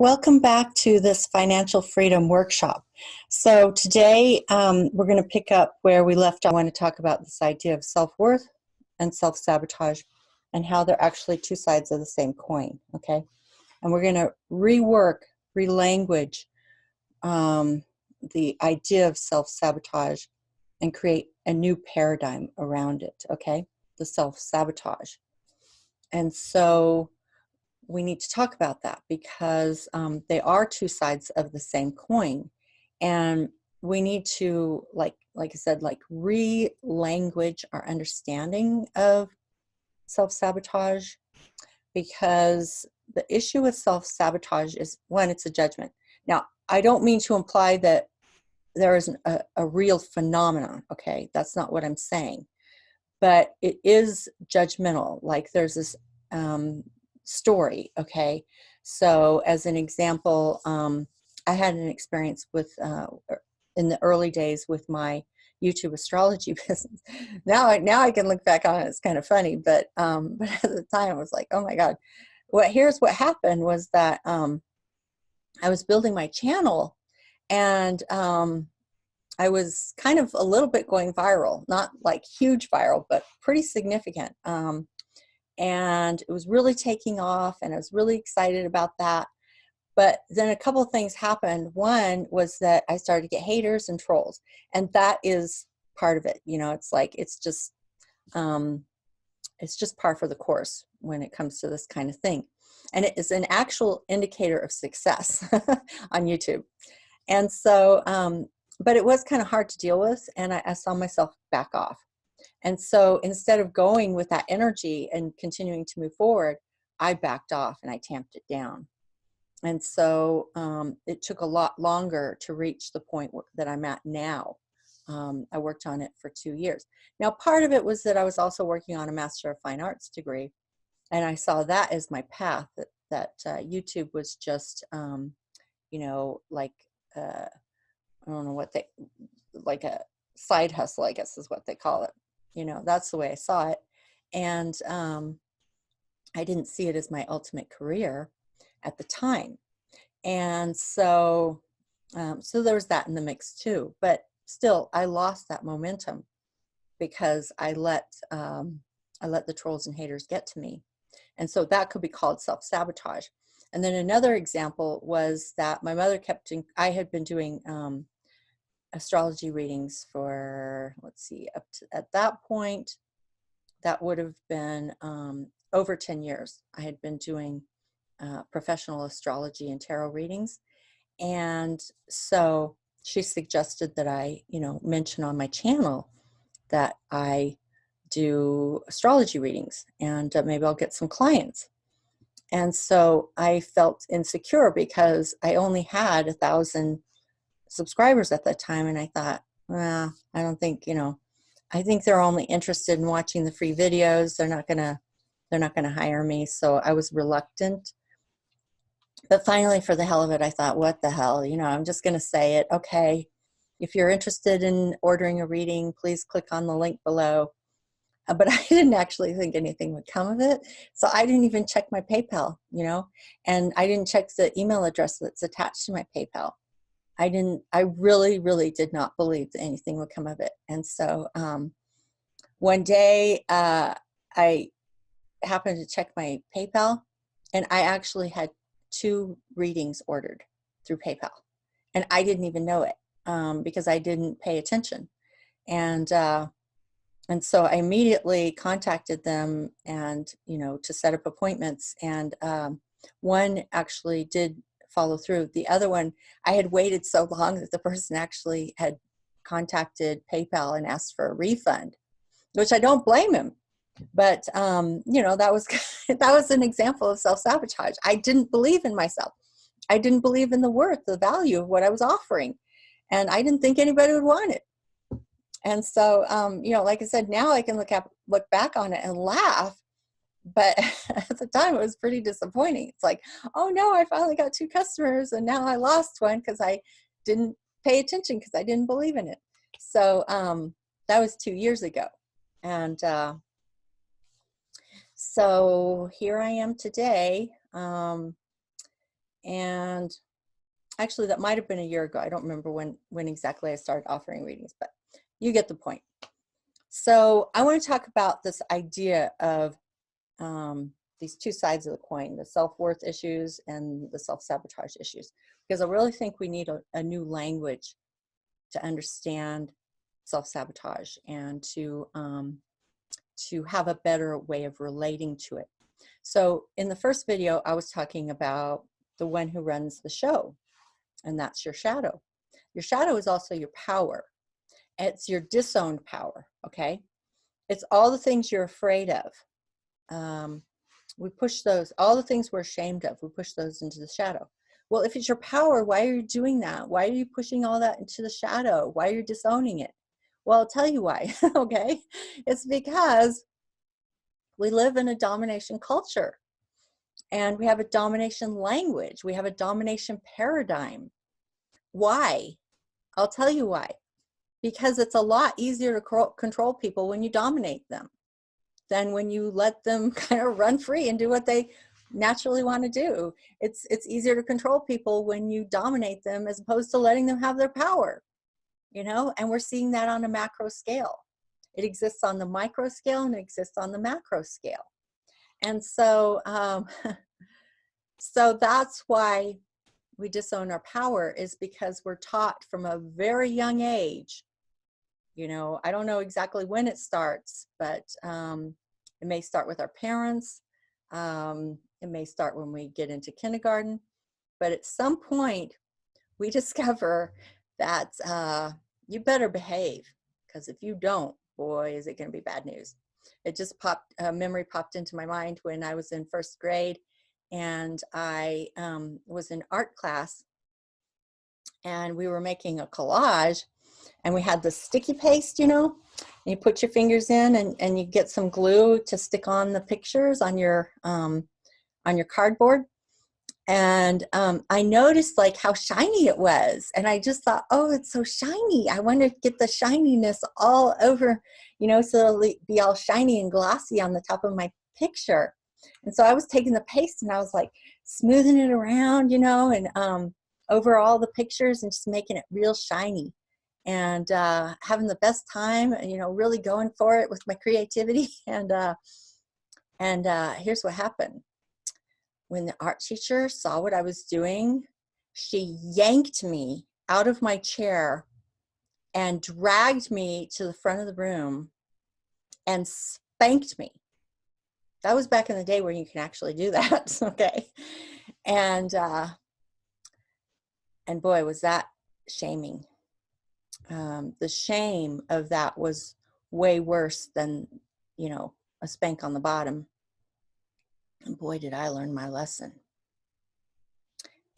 Welcome back to this financial freedom workshop. So today we're going to pick up where we left off. I want to talk about this idea of self-worth and self-sabotage and how they're actually two sides of the same coin, okay? And we're going to relanguage the idea of self-sabotage and create a new paradigm around it, okay? The self-sabotage. And so we need to talk about that because they are two sides of the same coin, and we need to, like I said, re-language our understanding of self-sabotage, because the issue with self-sabotage is, one, it's a judgment. Now, I don't mean to imply that there isn't a real phenomenon, okay? That's not what I'm saying. But it is judgmental. Like there's this story, okay? So as an example, I had an experience with, in the early days with my YouTube astrology business. Now I can look back on it, it's kind of funny, but at the time I was like, oh my God. Here's what happened was that I was building my channel, and I was kind of a little bit going viral, not like huge viral, but pretty significant. And it was really taking off, and I was really excited about that. But then a couple of things happened. One was that I started to get haters and trolls, and that is part of it. You know, it's like, it's just par for the course when it comes to this kind of thing. And it is an actual indicator of success on YouTube. And so, but it was kind of hard to deal with, and I saw myself back off. And so instead of going with that energy and continuing to move forward, I backed off and I tamped it down. And so it took a lot longer to reach the point that I'm at now. I worked on it for 2 years. Now, part of it was that I was also working on a Master of Fine Arts degree, and I saw that as my path, that YouTube was just, you know, like, I don't know what like a side hustle, I guess is what they call it. You know, that's the way I saw it. And I didn't see it as my ultimate career at the time. And so, so there was that in the mix too. But still, I lost that momentum because I let the trolls and haters get to me. And so that could be called self-sabotage. And then another example was that my mother I had been doing astrology readings for, let's see, up to, at that point, that would have been over 10 years. I had been doing professional astrology and tarot readings. And so she suggested that I, you know, mention on my channel that I do astrology readings, and maybe I'll get some clients. And so I felt insecure because I only had 1,000 subscribers at that time, and I thought, well, I don't think, you know, I think they're only interested in watching the free videos. They're not gonna hire me. So I was reluctant. But finally, for the hell of it, I thought, what the hell, you know, I'm just gonna say it. Okay, if you're interested in ordering a reading, please click on the link below. But I didn't actually think anything would come of it. So I didn't even check my PayPal, you know, and I didn't check the email address that's attached to my PayPal. I really, really did not believe that anything would come of it. And so one day I happened to check my PayPal, and I actually had 2 readings ordered through PayPal. And I didn't even know it because I didn't pay attention. And so I immediately contacted them, and, you know, to set up appointments. And one actually did follow through. The other one, I had waited so long that the person actually had contacted PayPal and asked for a refund, which I don't blame him. But, you know, that was, that was an example of self-sabotage. I didn't believe in myself. I didn't believe in the worth, the value of what I was offering. And I didn't think anybody would want it. And so, you know, like I said, now I can look back on it and laugh. But at the time, it was pretty disappointing. It's like, oh no, I finally got 2 customers, and now I lost one because I didn't pay attention, because I didn't believe in it. So that was 2 years ago. And so here I am today. And actually, that might have been a year ago. I don't remember when exactly I started offering readings, but you get the point. So I want to talk about this idea of these two sides of the coin, the self-worth issues and the self-sabotage issues, because I really think we need a new language to understand self-sabotage and to have a better way of relating to it. So in the first video, I was talking about the one who runs the show, and that's your shadow. Your shadow is also your power. It's your disowned power, okay? It's all the things you're afraid of. We push those, all the things we're ashamed of, we push those into the shadow. Well, if it's your power, why are you doing that? Why are you pushing all that into the shadow? Why are you disowning it? Well, I'll tell you why, okay? It's because we live in a domination culture, and we have a domination language. We have a domination paradigm. Why? I'll tell you why. Because it's a lot easier to control people when you dominate them than when you let them kind of run free and do what they naturally want to do. It's easier to control people when you dominate them as opposed to letting them have their power, you know? And we're seeing that on a macro scale. It exists on the micro scale and it exists on the macro scale. And so, so that's why we disown our power, is because we're taught from a very young age. You know, I don't know exactly when it starts, but it may start with our parents. It may start when we get into kindergarten. But at some point, we discover that you better behave, because if you don't, boy, is it going to be bad news. It just popped, a memory popped into my mind when I was in first grade, and I was in art class, and we were making a collage, and we had the sticky paste, you know, and you put your fingers in and you get some glue to stick on the pictures on your cardboard. And I noticed like how shiny it was. And I just thought, oh, it's so shiny. I want to get the shininess all over, you know, so it'll be all shiny and glossy on the top of my picture. And so I was taking the paste and I was like smoothing it around, you know, and over all the pictures and just making it real shiny. And having the best time, you know, really going for it with my creativity. And here's what happened. When the art teacher saw what I was doing, she yanked me out of my chair and dragged me to the front of the room and spanked me. That was back in the day where you can actually do that, okay? And boy, was that shaming. The shame of that was way worse than, you know, a spank on the bottom. And boy, did I learn my lesson.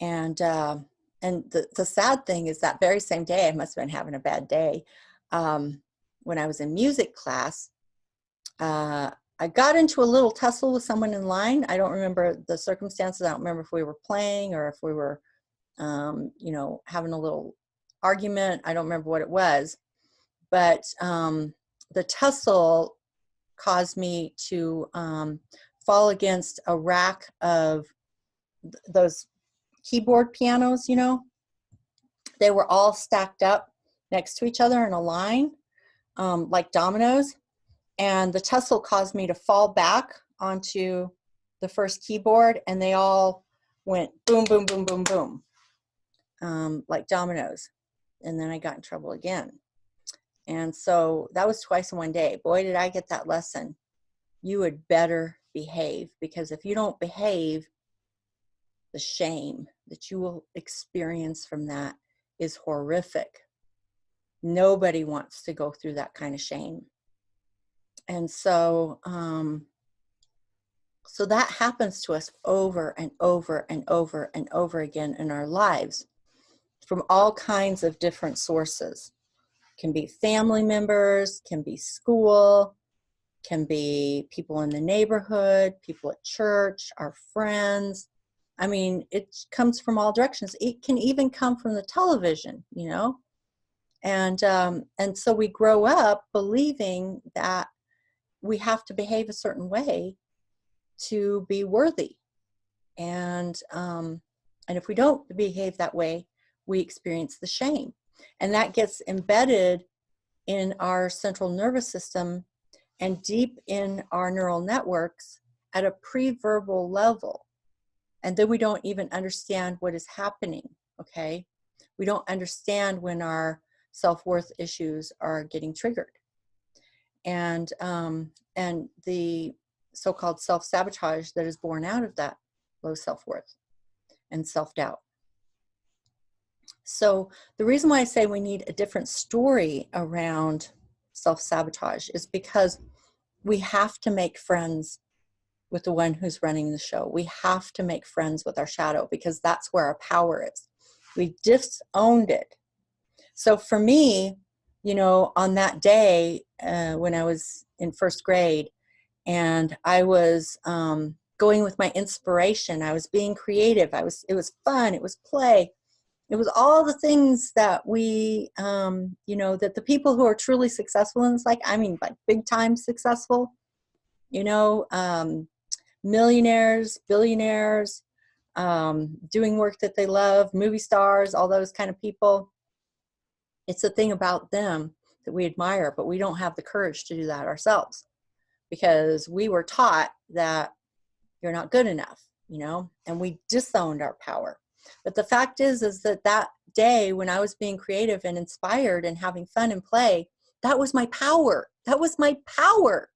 And the sad thing is that very same day, I must have been having a bad day. When I was in music class, I got into a little tussle with someone in line. I don't remember the circumstances. I don't remember if we were playing or if we were, you know, having a little argument. I don't remember what it was. But the tussle caused me to fall against a rack of those keyboard pianos, you know. They were all stacked up next to each other in a line, like dominoes. And the tussle caused me to fall back onto the first keyboard, and they all went boom, boom, boom, boom, boom, like dominoes. And then I got in trouble again. And so that was twice in one day. Boy, did I get that lesson. You would better behave, because if you don't behave, the shame that you will experience from that is horrific. Nobody wants to go through that kind of shame. And so, so that happens to us over and over and over and over again in our lives from all kinds of different sources. Can be family members, can be school, can be people in the neighborhood, people at church, our friends. I mean, it comes from all directions. It can even come from the television, you know. And so we grow up believing that we have to behave a certain way to be worthy. And And if we don't behave that way, we experience the shame. And that gets embedded in our central nervous system and deep in our neural networks at a pre-verbal level. And then we don't even understand what is happening, okay? We don't understand when our self-worth issues are getting triggered. And the so-called self-sabotage that is born out of that low self-worth and self-doubt. So the reason why I say we need a different story around self-sabotage is because we have to make friends with the one who's running the show. We have to make friends with our shadow because that's where our power is. We disowned it. So for me, you know, on that day when I was in first grade and I was going with my inspiration, I was being creative. It was fun. It was play. It was all the things that we, you know, that the people who are truly successful in this, like, I mean, like big time successful, you know, millionaires, billionaires, doing work that they love, movie stars, all those kind of people. It's the thing about them that we admire, but we don't have the courage to do that ourselves because we were taught that you're not good enough, you know, and we disowned our power. But the fact is that that day when I was being creative and inspired and having fun and play, that was my power. That was my power.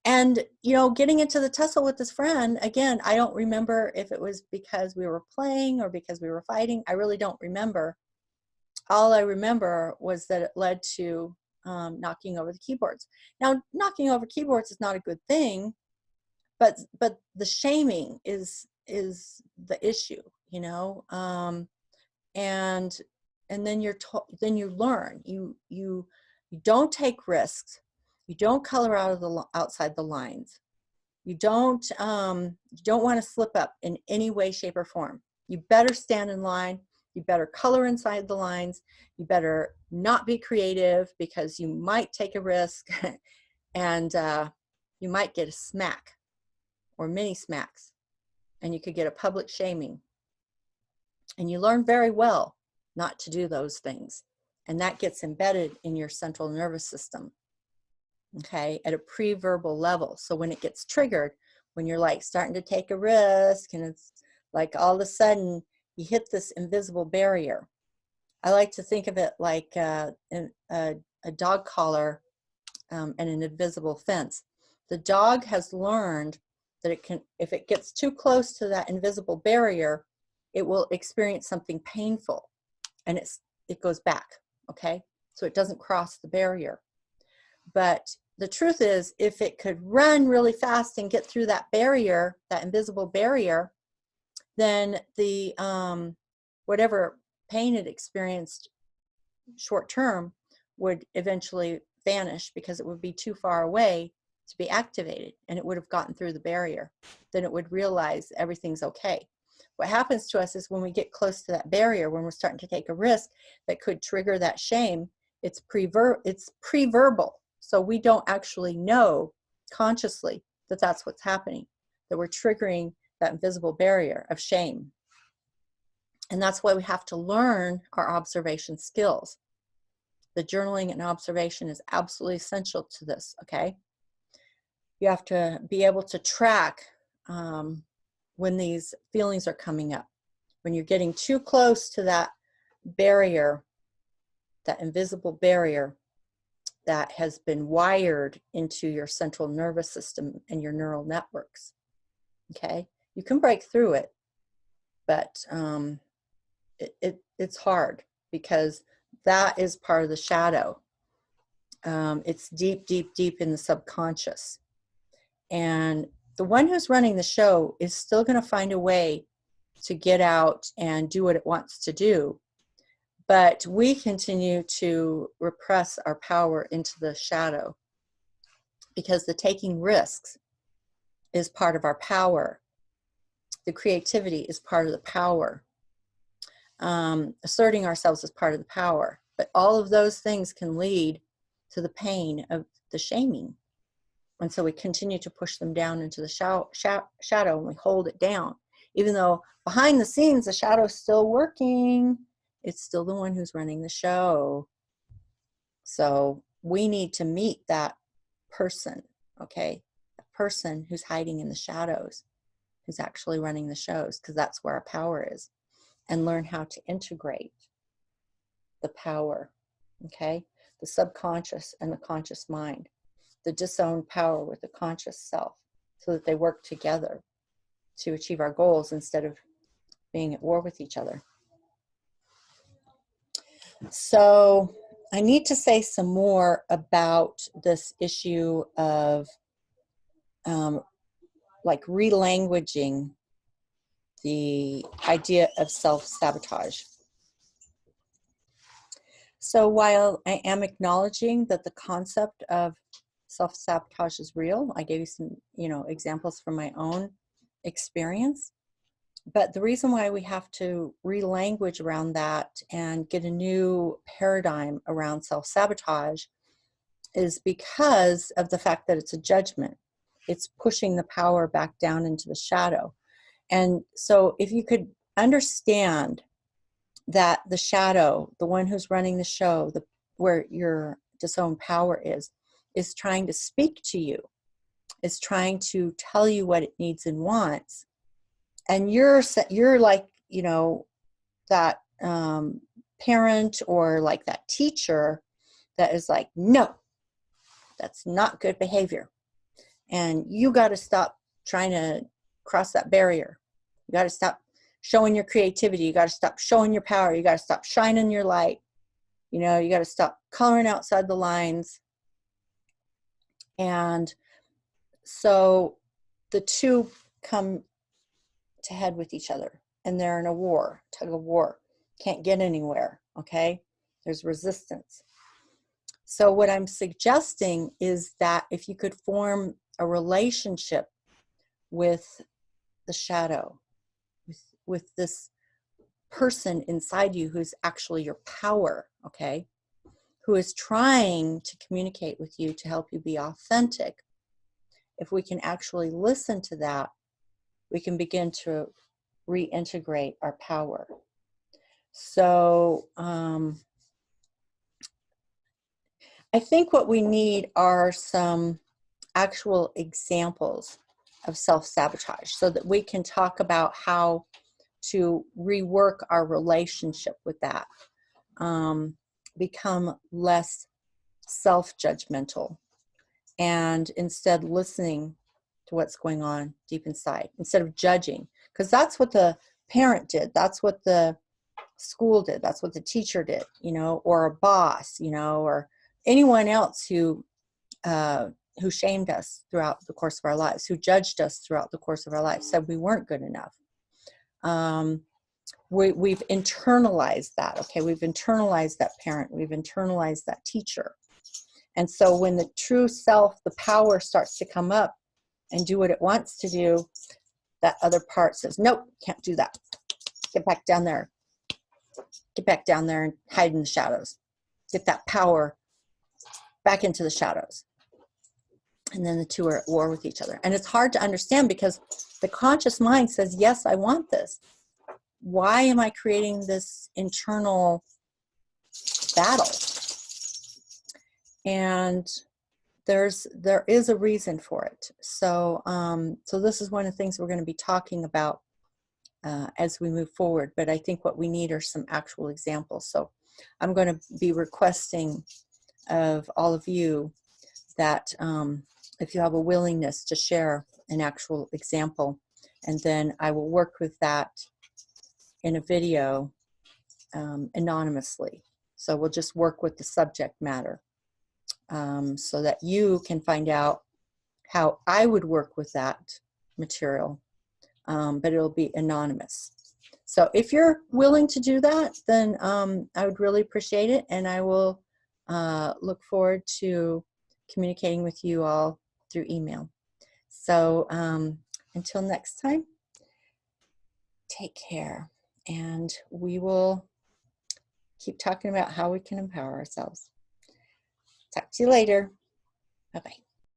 And, you know, getting into the tussle with this friend, again, I don't remember if it was because we were playing or because we were fighting. I really don't remember. All I remember was that it led to knocking over the keyboards. Now, knocking over keyboards is not a good thing, but the shaming is the issue, you know. And then then you learn. You don't take risks. You don't color out of outside the lines. You don't want to slip up in any way, shape, or form. You better stand in line. You better color inside the lines. You better not be creative because you might take a risk and you might get a smack or many smacks and you could get a public shaming. And you learn very well not to do those things. And that gets embedded in your central nervous system, okay, at a pre-verbal level. So when it gets triggered, when you're like starting to take a risk and it's like all of a sudden you hit this invisible barrier. I like to think of it like a dog collar and an invisible fence. The dog has learned that it can, if it gets too close to that invisible barrier, it will experience something painful and it goes back, okay? So it doesn't cross the barrier. But the truth is, if it could run really fast and get through that barrier, that invisible barrier, then the whatever pain it experienced short term would eventually vanish because it would be too far away to be activated and it would have gotten through the barrier. Then it would realize everything's okay. What happens to us is when we get close to that barrier, when we're starting to take a risk that could trigger that shame, it's pre-verbal. So we don't actually know consciously that that's what's happening, that we're triggering that invisible barrier of shame. And that's why we have to learn our observation skills. The journaling and observation is absolutely essential to this, okay? You have to be able to track when these feelings are coming up. When you're getting too close to that barrier, that invisible barrier that has been wired into your central nervous system and your neural networks, okay? You can break through it, but it's hard because that is part of the shadow. It's deep, deep, deep in the subconscious. And the one who's running the show is still going to find a way to get out and do what it wants to do. But we continue to repress our power into the shadow because the taking risks is part of our power. The creativity is part of the power. Asserting ourselves is part of the power. But all of those things can lead to the pain of the shaming. And so we continue to push them down into the shadow and we hold it down. Even though behind the scenes, the shadow's still working, it's still the one who's running the show. So we need to meet that person, okay? The person who's hiding in the shadows, who's actually running the shows, because that's where our power is, and learn how to integrate the power, okay? The subconscious and the conscious mind, the disowned power with the conscious self, so that they work together to achieve our goals instead of being at war with each other. So I need to say some more about this issue of like relanguaging the idea of self-sabotage. So while I am acknowledging that the concept of self-sabotage is real, I gave you some, examples from my own experience. But the reason why we have to relanguage around that and get a new paradigm around self-sabotage is because of the fact that it's a judgment. It's pushing the power back down into the shadow. And so if you could understand that the shadow, the one who's running the show, where your disowned power is trying to speak to you, is trying to tell you what it needs and wants. And you're like, that parent or like that teacher that is like, no, that's not good behavior. And you got to stop trying to cross that barrier. You got to stop showing your creativity. You got to stop showing your power. You got to stop shining your light. You got to stop coloring outside the lines. And so the two come to head with each other, and they're in a war, tug of war. Can't get anywhere, okay? There's resistance. So what I'm suggesting is that if you could form a relationship with the shadow, with this person inside you who's actually your power, okay, who is trying to communicate with you to help you be authentic, if we can actually listen to that, we can begin to reintegrate our power. So I think what we need are some actual examples of self-sabotage so that we can talk about how to rework our relationship with that, become less self-judgmental, and instead listening to what's going on deep inside instead of judging, because that's what the parent did, that's what the school did, that's what the teacher did, or a boss, or anyone else who shamed us throughout the course of our lives, who judged us throughout the course of our lives, said we weren't good enough. We've internalized that, okay? We've internalized that parent, we've internalized that teacher. And so when the true self, the power, starts to come up and do what it wants to do, that other part says, nope, can't do that. Get back down there. Get back down there and hide in the shadows. Get that power back into the shadows. And then the two are at war with each other. And it's hard to understand because the conscious mind says, yes, I want this. Why am I creating this internal battle? And there is a reason for it. So so this is one of the things we're going to be talking about as we move forward. But I think what we need are some actual examples. So I'm going to be requesting of all of you that if you have a willingness to share an actual example, and then I will work with that in a video anonymously. So we'll just work with the subject matter so that you can find out how I would work with that material, but it'll be anonymous. So if you're willing to do that, then I would really appreciate it, and I will look forward to communicating with you all through email. So until next time, take care, and we will keep talking about how we can empower ourselves. Talk to you later. Bye-bye.